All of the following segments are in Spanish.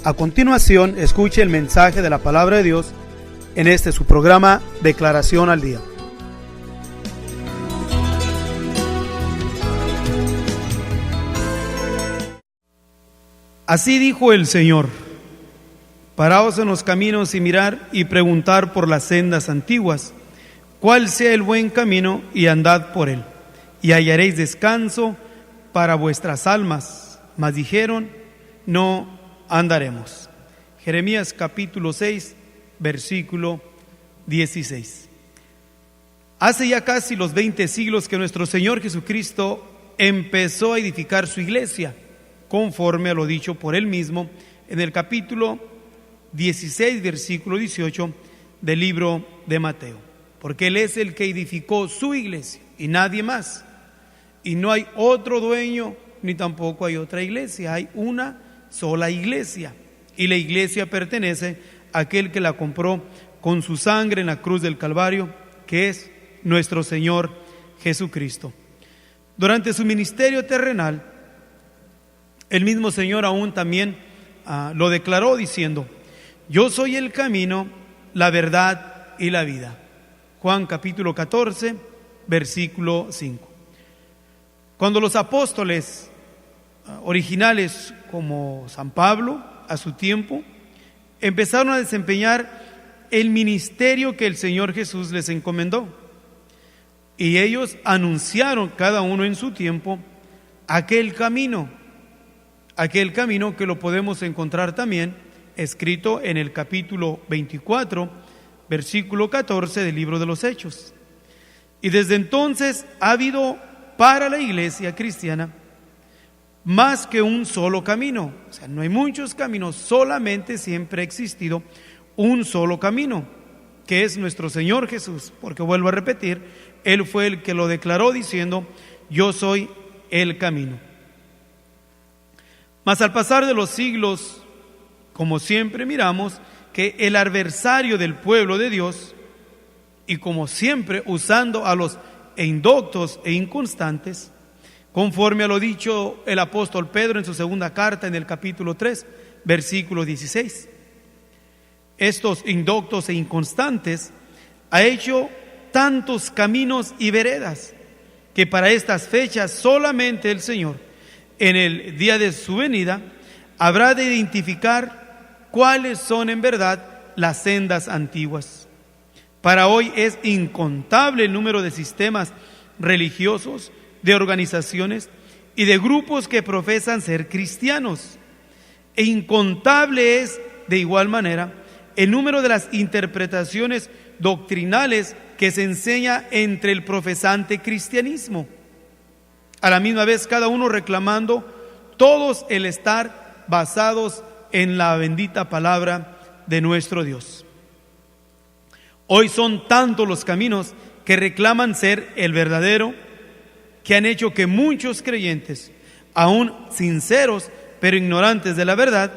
A continuación, escuche el mensaje de la palabra de Dios en este su programa Declaración al Día. Así dijo el Señor: paraos en los caminos y mirar y preguntar por las sendas antiguas, cuál sea el buen camino, y andad por él, y hallaréis descanso para vuestras almas. Mas dijeron: no andaremos. Jeremías capítulo 6, versículo 16. Hace ya casi los 20 siglos que nuestro Señor Jesucristo empezó a edificar su iglesia, conforme a lo dicho por Él mismo en el capítulo 16, versículo 18 del libro de Mateo. Porque Él es el que edificó su iglesia y nadie más. Y no hay otro dueño, ni tampoco hay otra iglesia. Hay una sola iglesia. Y la iglesia pertenece a aquel que la compró con su sangre en la cruz del Calvario, que es nuestro Señor Jesucristo. Durante su ministerio terrenal, el mismo Señor aún también lo declaró diciendo: yo soy el camino, la verdad y la vida. Juan capítulo 14, versículo 5. Cuando los apóstoles originales, como San Pablo, a su tiempo, empezaron a desempeñar el ministerio que el Señor Jesús les encomendó, y ellos anunciaron cada uno en su tiempo aquel camino que lo podemos encontrar también escrito en el capítulo 24, versículo 14 del libro de los Hechos. Y desde entonces ha habido para la iglesia cristiana más que un solo camino. O sea, no hay muchos caminos, solamente siempre ha existido un solo camino, que es nuestro Señor Jesús, porque vuelvo a repetir, Él fue el que lo declaró diciendo: yo soy el camino. Mas al pasar de los siglos, como siempre miramos que el adversario del pueblo de Dios, y como siempre usando a los indoctos e inconstantes, conforme a lo dicho el apóstol Pedro en su segunda carta en el capítulo 3, versículo 16. Estos indoctos e inconstantes ha hecho tantos caminos y veredas que para estas fechas solamente el Señor, en el día de su venida, habrá de identificar cuáles son en verdad las sendas antiguas. Para hoy es incontable el número de sistemas religiosos, de organizaciones y de grupos que profesan ser cristianos. E incontable es, de igual manera, el número de las interpretaciones doctrinales que se enseña entre el profesante cristianismo. A la misma vez, cada uno reclamando todos el estar basados en la bendita palabra de nuestro Dios. Hoy son tantos los caminos que reclaman ser el verdadero, que han hecho que muchos creyentes, aún sinceros pero ignorantes de la verdad,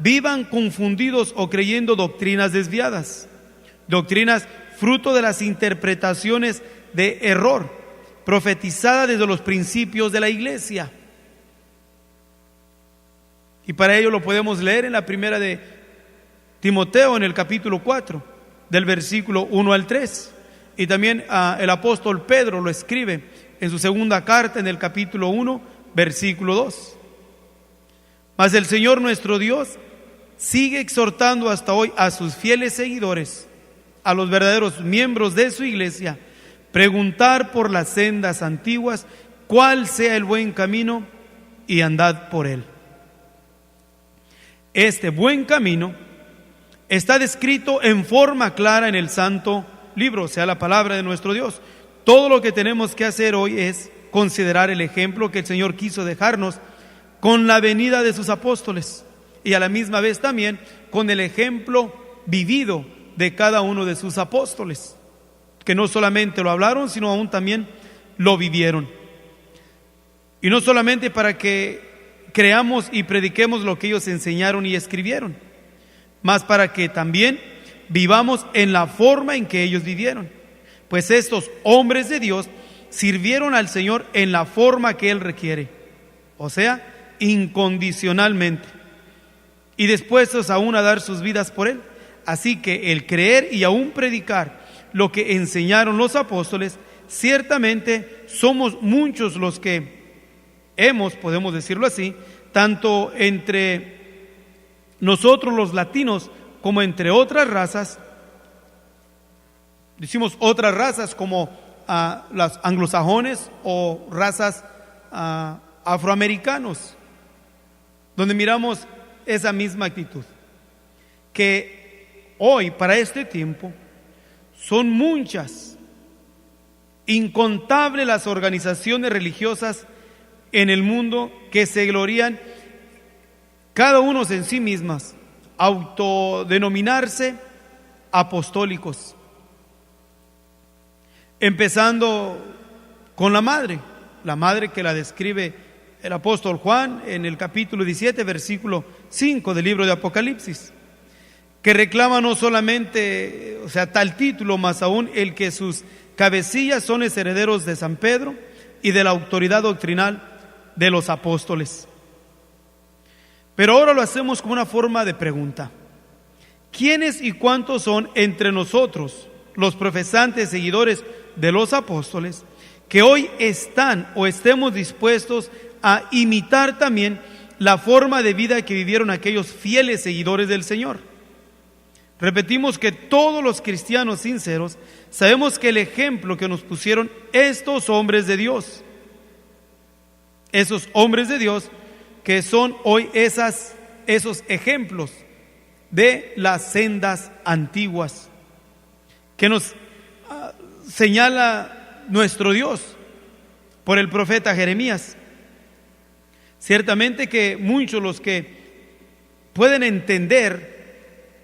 vivan confundidos o creyendo doctrinas desviadas, doctrinas fruto de las interpretaciones de error, profetizada desde los principios de la iglesia. Y para ello lo podemos leer en la primera de Timoteo, en el capítulo 4, del versículo 1 al 3. Y también el apóstol Pedro lo escribe en su segunda carta, en el capítulo 1, versículo 2. Mas el Señor nuestro Dios sigue exhortando hasta hoy a sus fieles seguidores, a los verdaderos miembros de su iglesia, preguntar por las sendas antiguas, cuál sea el buen camino, y andad por él. Este buen camino está descrito en forma clara en el santo libro, o sea, la palabra de nuestro Dios. Todo lo que tenemos que hacer hoy es considerar el ejemplo que el Señor quiso dejarnos con la venida de sus apóstoles, y a la misma vez también con el ejemplo vivido de cada uno de sus apóstoles, que no solamente lo hablaron, sino aún también lo vivieron. Y no solamente para que creamos y prediquemos lo que ellos enseñaron y escribieron, más para que también vivamos en la forma en que ellos vivieron. Pues estos hombres de Dios sirvieron al Señor en la forma que Él requiere, o sea, incondicionalmente. y dispuestos aún a dar sus vidas por él. Así que el creer y aún predicar lo que enseñaron los apóstoles, ciertamente somos muchos los que podemos decirlo así, tanto entre nosotros los latinos como entre otras razas. Decimos otras razas como los anglosajones o razas afroamericanos, donde miramos esa misma actitud, que hoy, para este tiempo, son muchas, incontables las organizaciones religiosas en el mundo que se glorían, cada uno en sí mismas, autodenominarse apostólicos. Empezando con la madre que la describe el apóstol Juan en el capítulo 17, versículo 5 del libro de Apocalipsis, que reclama no solamente, tal título, más aún el que sus cabecillas son herederos de San Pedro y de la autoridad doctrinal de los apóstoles. Pero ahora lo hacemos como una forma de pregunta. ¿Quiénes y cuántos son entre nosotros, los profesantes seguidores de los apóstoles, que hoy están o estemos dispuestos a imitar también la forma de vida que vivieron aquellos fieles seguidores del Señor? Repetimos que todos los cristianos sinceros sabemos que el ejemplo que nos pusieron estos hombres de Dios, esos hombres de Dios que son hoy esos ejemplos de las sendas antiguas que nos señala nuestro Dios por el profeta Jeremías. Ciertamente que muchos los que pueden entender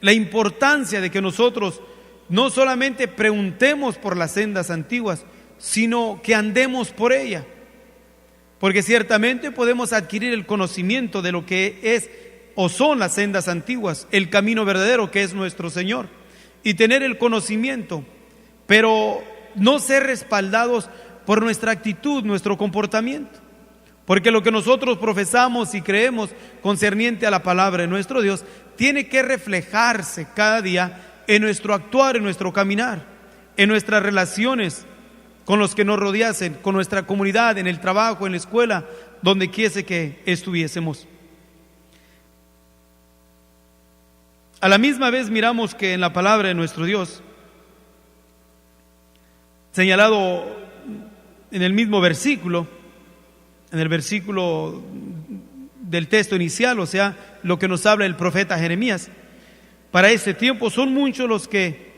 la importancia de que nosotros no solamente preguntemos por las sendas antiguas, sino que andemos por ella, porque ciertamente podemos adquirir el conocimiento de lo que es o son las sendas antiguas, el camino verdadero que es nuestro Señor, y tener el conocimiento, pero no ser respaldados por nuestra actitud, nuestro comportamiento, porque lo que nosotros profesamos y creemos concerniente a la palabra de nuestro Dios tiene que reflejarse cada día en nuestro actuar, en nuestro caminar, en nuestras relaciones con los que nos rodeasen, con nuestra comunidad, en el trabajo, en la escuela, donde quiese que estuviésemos. A la misma vez miramos que en la palabra de nuestro Dios, señalado en el mismo versículo, en el versículo del texto inicial, lo que nos habla el profeta Jeremías, para este tiempo son muchos los que,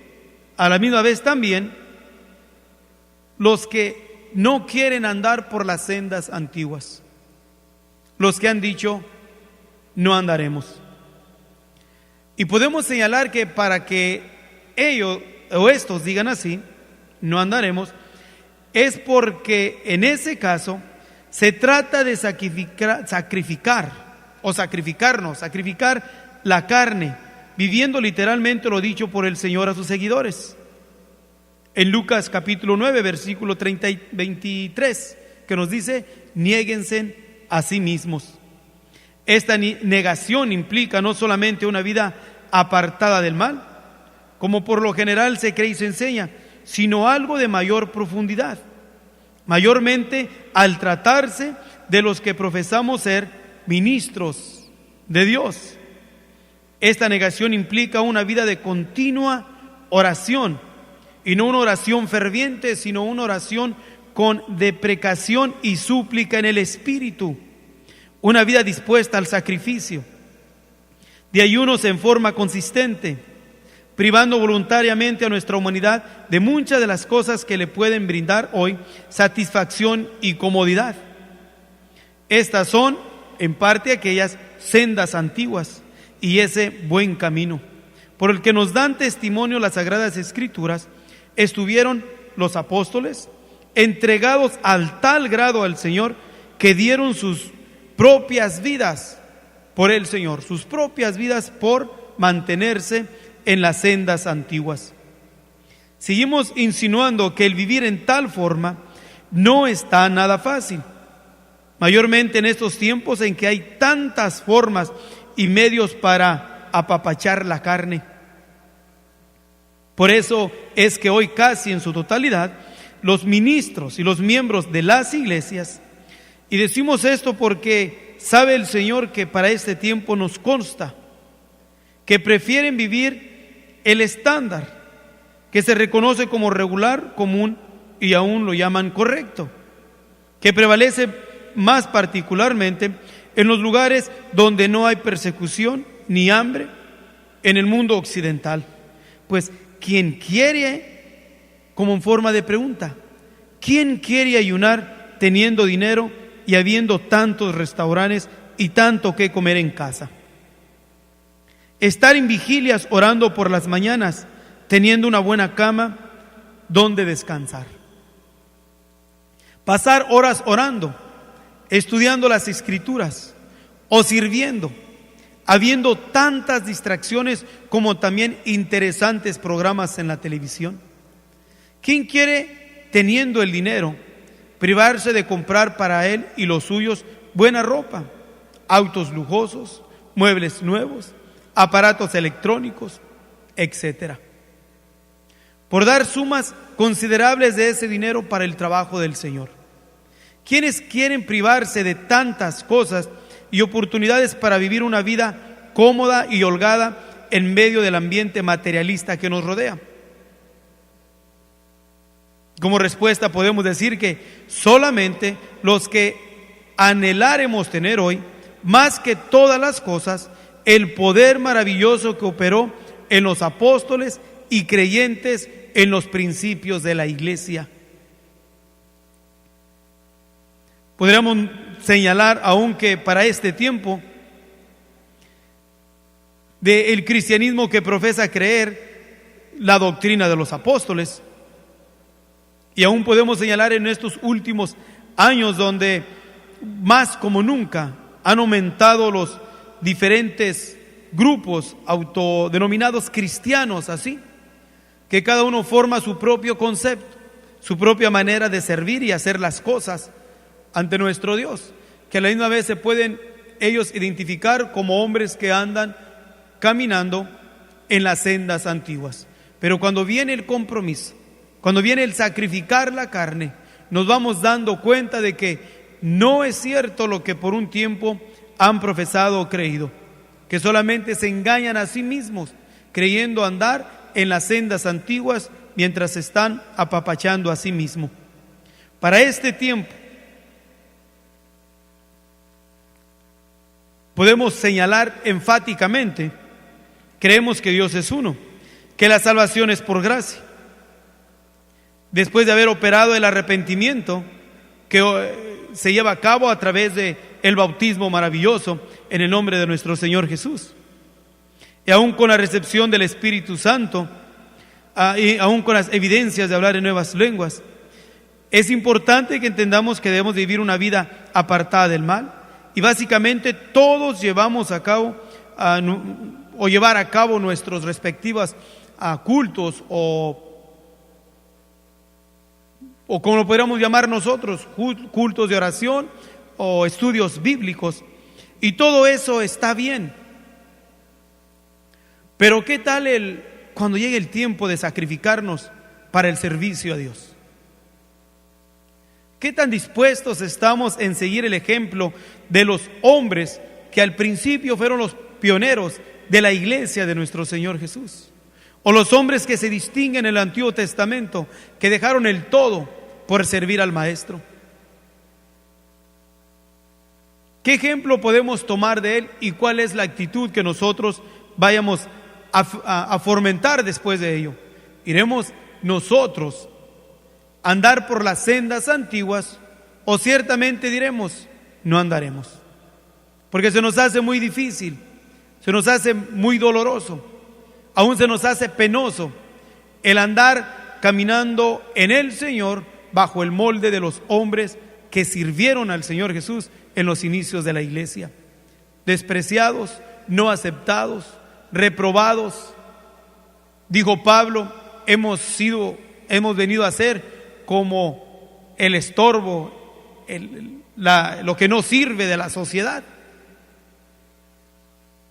a la misma vez también, los que no quieren andar por las sendas antiguas, los que han dicho, no andaremos. Y podemos señalar que para que ellos o estos digan así, no andaremos, es porque en ese caso se trata de sacrificar la carne, viviendo literalmente lo dicho por el Señor a sus seguidores. En Lucas capítulo 9, versículo 23, que nos dice, niéguense a sí mismos. Esta negación implica no solamente una vida apartada del mal, como por lo general se cree y se enseña, sino algo de mayor profundidad, mayormente al tratarse de los que profesamos ser ministros de Dios. Esta negación implica una vida de continua oración, y no una oración ferviente, sino una oración con deprecación y súplica en el Espíritu, una vida dispuesta al sacrificio, de ayunos en forma consistente, privando voluntariamente a nuestra humanidad de muchas de las cosas que le pueden brindar hoy satisfacción y comodidad. Estas son, en parte, aquellas sendas antiguas y ese buen camino por el que nos dan testimonio las Sagradas Escrituras. Estuvieron los apóstoles entregados al tal grado al Señor que dieron sus propias vidas por el Señor, sus propias vidas por mantenerse en las sendas antiguas. Seguimos insinuando que el vivir en tal forma no está nada fácil, mayormente en estos tiempos en que hay tantas formas y medios para apapachar la carne. Por eso es que hoy casi en su totalidad los ministros y los miembros de las iglesias, y decimos esto porque sabe el Señor que para este tiempo nos consta que prefieren vivir el estándar que se reconoce como regular, común y aún lo llaman correcto, que prevalece más particularmente en los lugares donde no hay persecución ni hambre en el mundo occidental. Pues, ¿quién quiere, como en forma de pregunta, quién quiere ayunar teniendo dinero y habiendo tantos restaurantes y tanto que comer en casa? Estar en vigilias orando por las mañanas, teniendo una buena cama donde descansar. Pasar horas orando, estudiando las Escrituras o sirviendo, habiendo tantas distracciones como también interesantes programas en la televisión. ¿Quién quiere, teniendo el dinero, privarse de comprar para él y los suyos buena ropa, autos lujosos, muebles nuevos, aparatos electrónicos, etcétera? Por dar sumas considerables de ese dinero para el trabajo del Señor. ¿Quiénes quieren privarse de tantas cosas y oportunidades para vivir una vida cómoda y holgada en medio del ambiente materialista que nos rodea? Como respuesta podemos decir que solamente los que anhelaremos tener hoy, más que todas las cosas, el poder maravilloso que operó en los apóstoles y creyentes en los principios de la iglesia. Podríamos señalar aún que para este tiempo del cristianismo que profesa creer la doctrina de los apóstoles, y aún podemos señalar en estos últimos años donde más como nunca han aumentado los diferentes grupos autodenominados cristianos, así que cada uno forma su propio concepto, su propia manera de servir y hacer las cosas ante nuestro Dios, que a la misma vez se pueden ellos identificar como hombres que andan caminando en las sendas antiguas. Pero cuando viene el compromiso, cuando viene el sacrificar la carne, nos vamos dando cuenta de que no es cierto lo que por un tiempo han profesado o creído, que solamente se engañan a sí mismos, creyendo andar en las sendas antiguas mientras se están apapachando a sí mismos. Para este tiempo podemos señalar enfáticamente, creemos que Dios es uno, que la salvación es por gracia. Después de haber operado el arrepentimiento que se lleva a cabo a través de el bautismo maravilloso en el nombre de nuestro Señor Jesús, y aún con la recepción del Espíritu Santo, y aún con las evidencias de hablar en nuevas lenguas, es importante que entendamos que debemos vivir una vida apartada del mal, y básicamente todos llevamos a cabo o llevar a cabo nuestros respectivos cultos o como lo podríamos llamar nosotros, cultos de oración o estudios bíblicos, y todo eso está bien. Pero ¿qué tal cuando llegue el tiempo de sacrificarnos para el servicio a Dios? ¿Qué tan dispuestos estamos en seguir el ejemplo de los hombres que al principio fueron los pioneros de la iglesia de nuestro Señor Jesús? O los hombres que se distinguen en el Antiguo Testamento, que dejaron el todo por servir al Maestro. ¿Qué ejemplo podemos tomar de él y cuál es la actitud que nosotros vayamos a fomentar después de ello? ¿Iremos nosotros a andar por las sendas antiguas o ciertamente diremos, no andaremos? Porque se nos hace muy difícil, se nos hace muy doloroso, aún se nos hace penoso el andar caminando en el Señor bajo el molde de los hombres que sirvieron al Señor Jesús en los inicios de la iglesia. Despreciados, no aceptados, reprobados. Dijo Pablo, hemos venido a ser como el estorbo, lo que no sirve de la sociedad.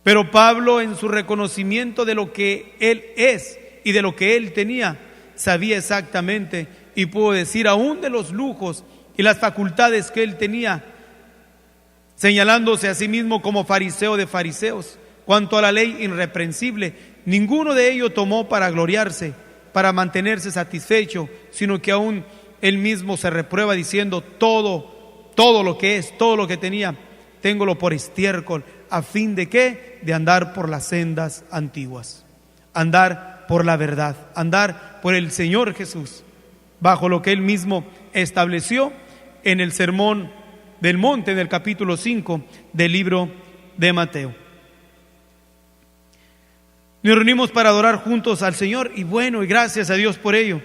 Pero Pablo, en su reconocimiento de lo que él es y de lo que él tenía, sabía exactamente y pudo decir aún de los lujos y las facultades que él tenía, señalándose a sí mismo como fariseo de fariseos. Cuanto a la ley irreprensible, ninguno de ellos tomó para gloriarse, para mantenerse satisfecho, sino que aún él mismo se reprueba diciendo: todo lo que es, todo lo que tenía, téngolo por estiércol, a fin de ¿qué? De andar por las sendas antiguas, andar por la verdad, andar por el Señor Jesús, bajo lo que él mismo estableció en el Sermón del Monte, en el capítulo 5 del libro de Mateo. Nos reunimos para adorar juntos al Señor y bueno, y gracias a Dios por ello,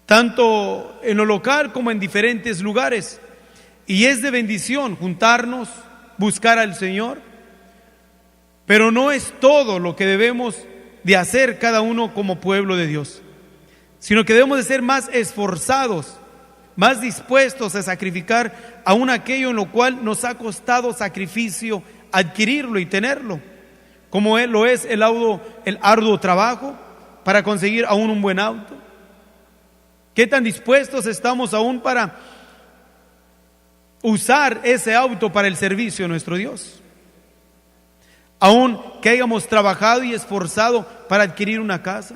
tanto en lo local como en diferentes lugares. Y es de bendición juntarnos, buscar al Señor, pero no es todo lo que debemos de hacer cada uno como pueblo de Dios, sino que debemos de ser más esforzados, más dispuestos a sacrificar aún aquello en lo cual nos ha costado sacrificio adquirirlo y tenerlo, como lo es el arduo trabajo para conseguir aún un buen auto. ¿Qué tan dispuestos estamos aún para usar ese auto para el servicio de nuestro Dios? Aún que hayamos trabajado y esforzado para adquirir una casa,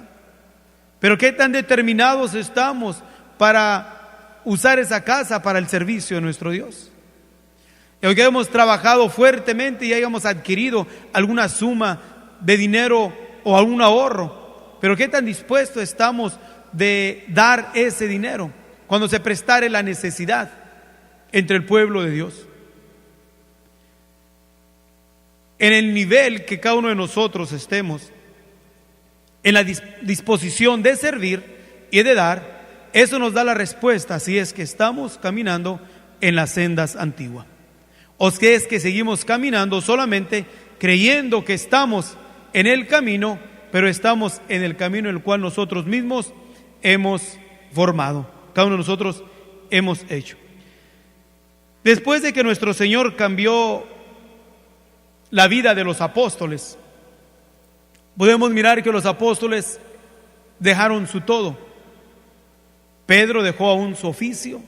pero qué tan determinados estamos para usar esa casa para el servicio de nuestro Dios. Y aunque hemos trabajado fuertemente y hayamos adquirido alguna suma de dinero o algún ahorro, pero qué tan dispuestos estamos de dar ese dinero cuando se prestare la necesidad entre el pueblo de Dios. En el nivel que cada uno de nosotros estemos, en la disposición de servir y de dar, eso nos da la respuesta si es que estamos caminando en las sendas antiguas, o si es que seguimos caminando solamente creyendo que estamos en el camino, pero estamos en el camino en el cual nosotros mismos hemos formado, cada uno de nosotros hemos hecho. Después de que nuestro Señor cambió la vida de los apóstoles, podemos mirar que los apóstoles dejaron su todo. Pedro dejó aún su oficio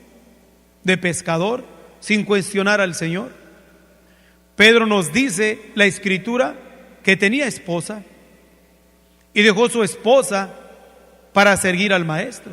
de pescador sin cuestionar al Señor. Pedro nos dice la Escritura que tenía esposa y dejó su esposa para seguir al Maestro.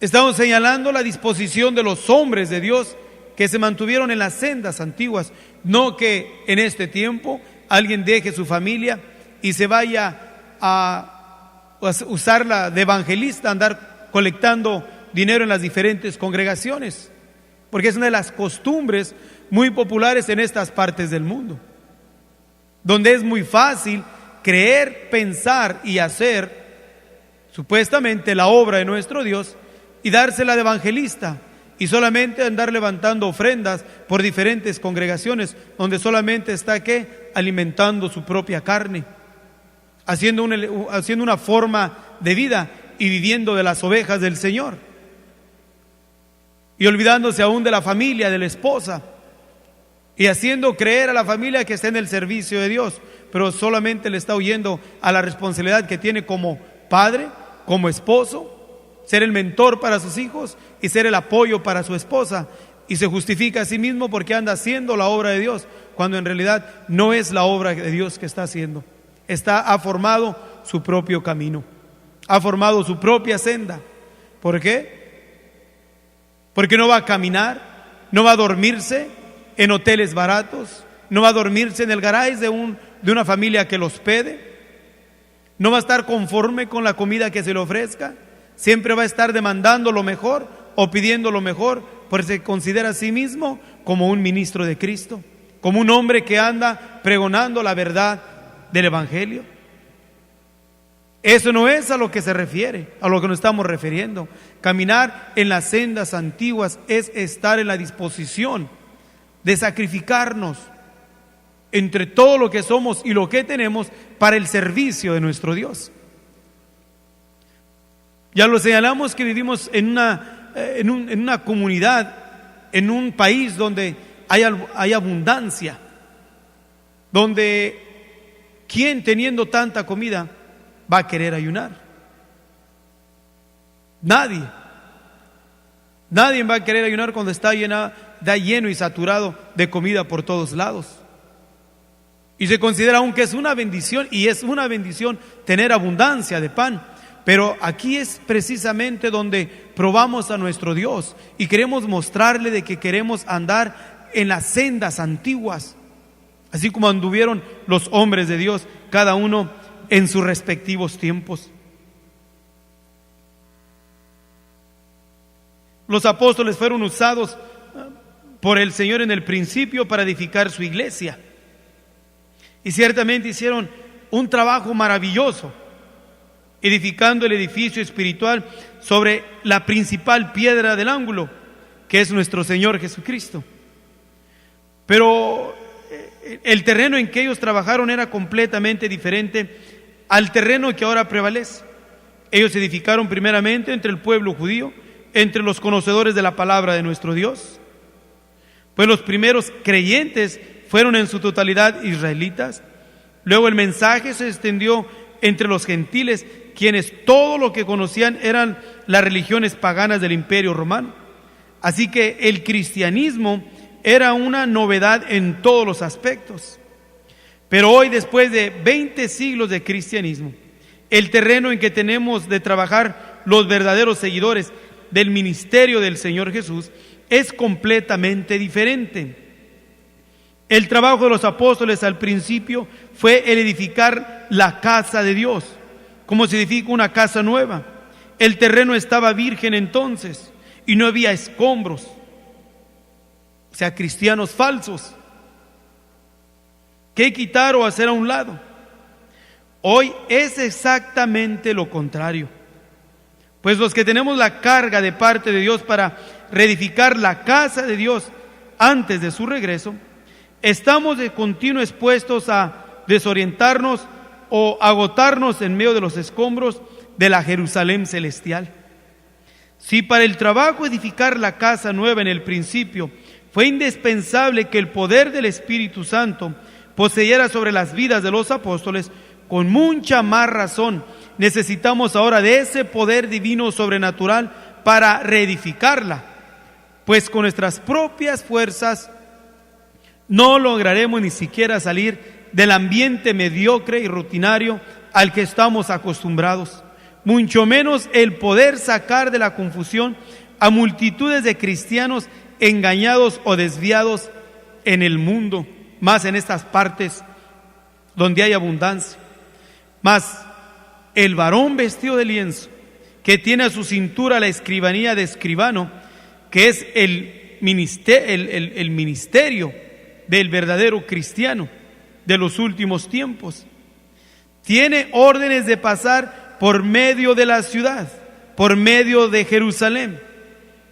Estamos señalando la disposición de los hombres de Dios que se mantuvieron en las sendas antiguas, no que en este tiempo alguien deje su familia y se vaya a usarla de evangelista, andar colectando dinero en las diferentes congregaciones, porque es una de las costumbres muy populares en estas partes del mundo, donde es muy fácil creer, pensar y hacer supuestamente la obra de nuestro Dios y dársela de evangelista y solamente andar levantando ofrendas por diferentes congregaciones donde solamente está ¿qué? Alimentando su propia carne, haciendo una forma de vida y viviendo de las ovejas del Señor y olvidándose aún de la familia, de la esposa, y haciendo creer a la familia que está en el servicio de Dios, pero solamente le está huyendo a la responsabilidad que tiene como padre, como esposo, ser el mentor para sus hijos y ser el apoyo para su esposa, y se justifica a sí mismo porque anda haciendo la obra de Dios, cuando en realidad no es la obra de Dios que está haciendo. Ha formado su propio camino, ha formado su propia senda. ¿Por qué? Porque no va a caminar, no va a dormirse en hoteles baratos, no va a dormirse en el garage de una familia que lo hospede, no va a estar conforme con la comida que se le ofrezca, siempre va a estar demandando lo mejor o pidiendo lo mejor, porque se considera a sí mismo como un ministro de Cristo, como un hombre que anda pregonando la verdad del Evangelio. Eso no es a lo que se refiere, a lo que nos estamos refiriendo. Caminar en las sendas antiguas es estar en la disposición de sacrificarnos entre todo lo que somos y lo que tenemos para el servicio de nuestro Dios. Ya lo señalamos que vivimos en una comunidad, en un país donde hay abundancia, donde ¿quién teniendo tanta comida va a querer ayunar? Nadie. Nadie va a querer ayunar cuando está lleno y saturado de comida por todos lados. Y se considera aún que es una bendición, y es una bendición tener abundancia de pan. Pero aquí es precisamente donde probamos a nuestro Dios y queremos mostrarle de que queremos andar en las sendas antiguas, así como anduvieron los hombres de Dios, cada uno en sus respectivos tiempos. Los apóstoles fueron usados por el Señor en el principio para edificar su iglesia. Y ciertamente hicieron un trabajo maravilloso, edificando el edificio espiritual sobre la principal piedra del ángulo, que es nuestro Señor Jesucristo. Pero el terreno en que ellos trabajaron era completamente diferente al terreno que ahora prevalece. Ellos edificaron primeramente entre el pueblo judío, entre los conocedores de la palabra de nuestro Dios. Pues los primeros creyentes fueron en su totalidad israelitas. Luego el mensaje se extendió entre los gentiles, quienes todo lo que conocían eran las religiones paganas del Imperio Romano. Así que el cristianismo era una novedad en todos los aspectos. Pero hoy, después de 20 siglos de cristianismo, el terreno en que tenemos de trabajar los verdaderos seguidores del ministerio del Señor Jesús es completamente diferente. El trabajo de los apóstoles al principio fue el edificar la casa de Dios, como se edifica una casa nueva. El terreno estaba virgen entonces y no había escombros, o sea, cristianos falsos, que quitar o hacer a un lado. Hoy es exactamente lo contrario. Pues los que tenemos la carga de parte de Dios para reedificar la casa de Dios antes de su regreso, estamos de continuo expuestos a desorientarnos o agotarnos en medio de los escombros de la Jerusalén celestial. Si para el trabajo edificar la casa nueva en el principio fue indispensable que el poder del Espíritu Santo poseyera sobre las vidas de los apóstoles, con mucha más razón necesitamos ahora de ese poder divino sobrenatural para reedificarla, pues con nuestras propias fuerzas no lograremos ni siquiera salir del ambiente mediocre y rutinario al que estamos acostumbrados, mucho menos el poder sacar de la confusión a multitudes de cristianos engañados o desviados en el mundo, más en estas partes donde hay abundancia. Mas el varón vestido de lienzo, que tiene a su cintura la escribanía de escribano, que es el ministerio del verdadero cristiano de los últimos tiempos, tiene órdenes de pasar por medio de la ciudad, por medio de Jerusalén,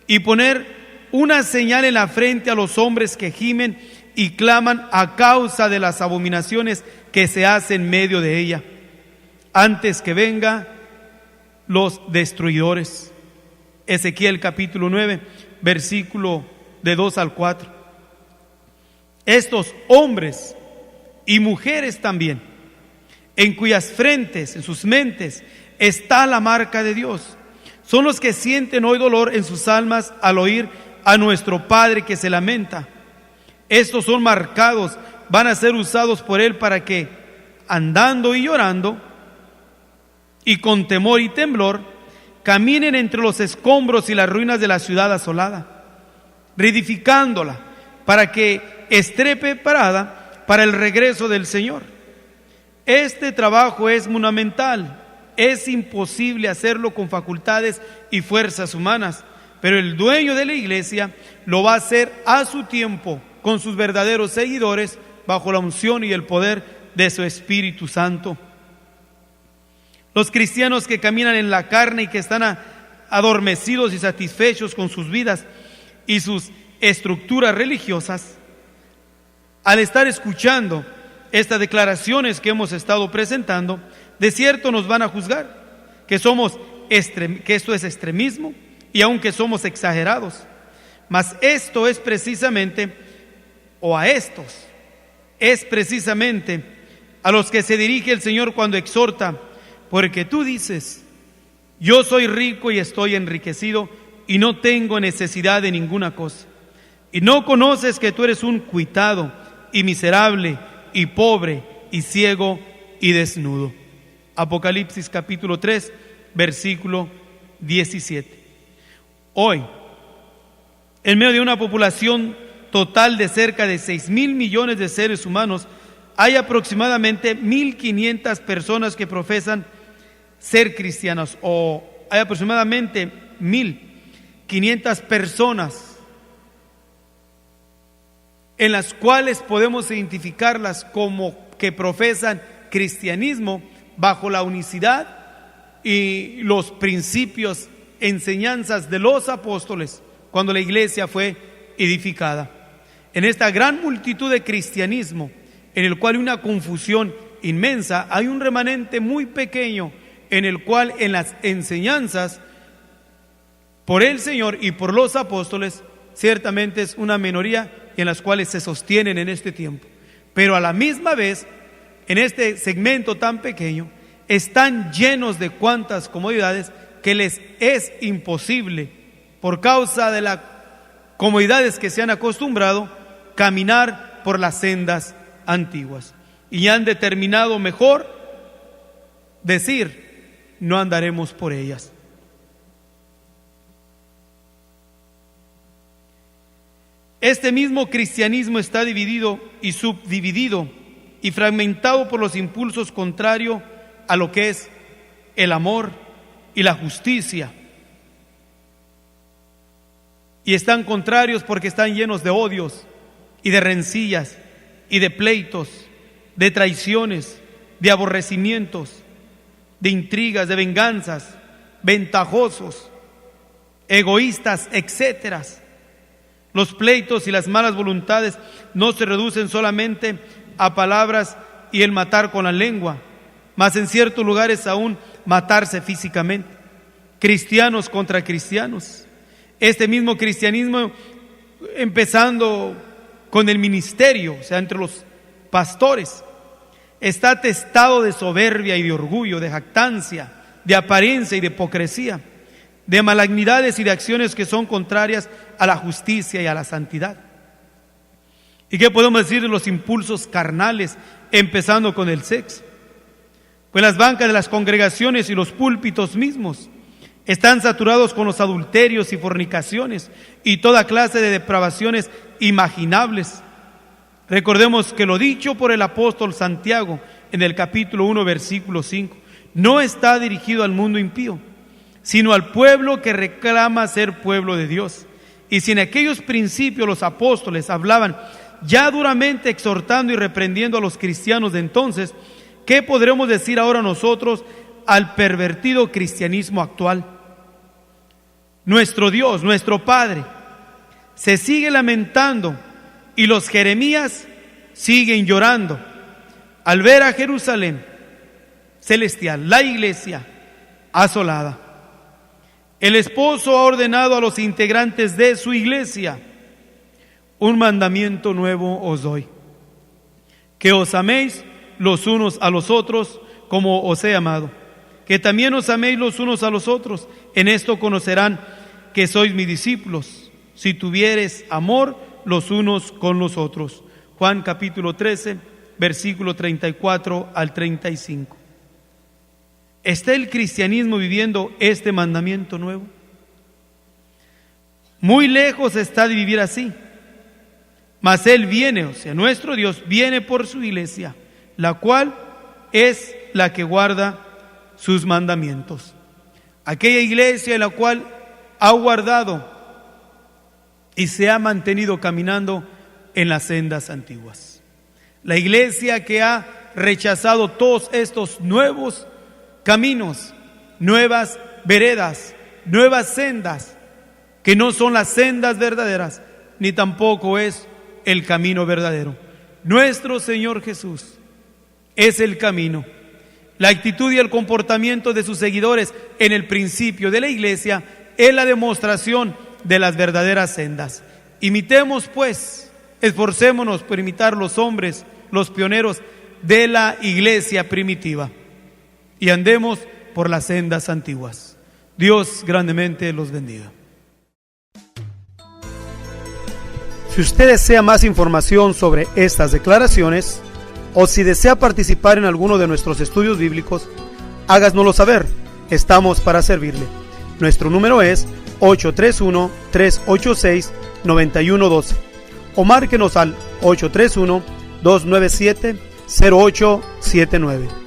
y poner una señal en la frente a los hombres que gimen y claman a causa de las abominaciones que se hacen en medio de ella, antes que vengan los destruidores. Ezequiel capítulo 9, versículo de 2 al 4. Estos hombres y mujeres también, en cuyas frentes, en sus mentes, está la marca de Dios, son los que sienten hoy dolor en sus almas al oír a nuestro Padre que se lamenta. Estos son marcados, van a ser usados por Él para que, andando y llorando, y con temor y temblor, caminen entre los escombros y las ruinas de la ciudad asolada, reedificándola, para que esté preparada para el regreso del Señor. Este trabajo es fundamental. Es imposible hacerlo con facultades y fuerzas humanas, pero el dueño de la iglesia lo va a hacer a su tiempo, con sus verdaderos seguidores, bajo la unción y el poder de su Espíritu Santo. Los cristianos que caminan en la carne y que están adormecidos y satisfechos con sus vidas y sus estructuras religiosas, al estar escuchando estas declaraciones que hemos estado presentando, de cierto nos van a juzgar que esto es extremismo y aunque somos exagerados. Mas esto es precisamente, o a estos es precisamente a los que se dirige el Señor cuando exhorta, porque tú dices: yo soy rico y estoy enriquecido y no tengo necesidad de ninguna cosa. Y no conoces que tú eres un cuitado y miserable y pobre y ciego y desnudo. Apocalipsis capítulo 3, versículo 17. Hoy, en medio de una población total de cerca de 6.000 millones de seres humanos, hay aproximadamente 1.500 personas que profesan ser cristianos, o hay aproximadamente 1.500 personas en las cuales podemos identificarlas como que profesan cristianismo bajo la unicidad y los principios, enseñanzas de los apóstoles cuando la iglesia fue edificada. En esta gran multitud de cristianismo, en el cual hay una confusión inmensa, hay un remanente muy pequeño en el cual en las enseñanzas por el Señor y por los apóstoles ciertamente es una minoría en las cuales se sostienen en este tiempo. Pero a la misma vez, en este segmento tan pequeño, están llenos de cuantas comodidades que les es imposible, por causa de las comodidades que se han acostumbrado, caminar por las sendas antiguas. Y han determinado mejor decir: no andaremos por ellas. Este mismo cristianismo está dividido y subdividido y fragmentado por los impulsos contrarios a lo que es el amor y la justicia. Y están contrarios porque están llenos de odios y de rencillas y de pleitos, de traiciones, de aborrecimientos, de intrigas, de venganzas, ventajosos, egoístas, etcétera. Los pleitos y las malas voluntades no se reducen solamente a palabras y el matar con la lengua, mas en ciertos lugares aún matarse físicamente. Cristianos contra cristianos. Este mismo cristianismo, empezando con el ministerio, o sea, entre los pastores, está atestado de soberbia y de orgullo, de jactancia, de apariencia y de hipocresía, de malignidades y de acciones que son contrarias a la justicia y a la santidad. ¿Y qué podemos decir de los impulsos carnales, empezando con el sexo? Pues las bancas de las congregaciones y los púlpitos mismos están saturados con los adulterios y fornicaciones y toda clase de depravaciones imaginables. Recordemos que lo dicho por el apóstol Santiago en el capítulo 1, versículo 5, no está dirigido al mundo impío, sino al pueblo que reclama ser pueblo de Dios. Y si en aquellos principios los apóstoles hablaban ya duramente exhortando y reprendiendo a los cristianos de entonces, ¿qué podremos decir ahora nosotros al pervertido cristianismo actual? Nuestro Dios, nuestro Padre, se sigue lamentando y los Jeremías siguen llorando al ver a Jerusalén celestial, la iglesia asolada. El esposo ha ordenado a los integrantes de su iglesia: un mandamiento nuevo os doy, que os améis los unos a los otros como os he amado, que también os améis los unos a los otros. En esto conocerán que sois mis discípulos, si tuviereis amor los unos con los otros. Juan capítulo 13, versículo 34 al 35. ¿Está el cristianismo viviendo este mandamiento nuevo? Muy lejos está de vivir así, mas Él viene, o sea, nuestro Dios viene por su iglesia, la cual es la que guarda sus mandamientos. Aquella iglesia en la cual ha guardado y se ha mantenido caminando en las sendas antiguas. La iglesia que ha rechazado todos estos nuevos caminos, nuevas veredas, nuevas sendas, que no son las sendas verdaderas, ni tampoco es el camino verdadero. Nuestro Señor Jesús es el camino. La actitud y el comportamiento de sus seguidores en el principio de la iglesia es la demostración de las verdaderas sendas. Imitemos pues, esforcémonos por imitar los hombres los pioneros de la iglesia primitiva, y andemos por las sendas antiguas. Dios grandemente los bendiga. Si usted desea más información sobre estas declaraciones, o si desea participar en alguno de nuestros estudios bíblicos, háganoslo saber. Estamos para servirle. Nuestro número es 831-386-9112 o márquenos al 831-297-0879.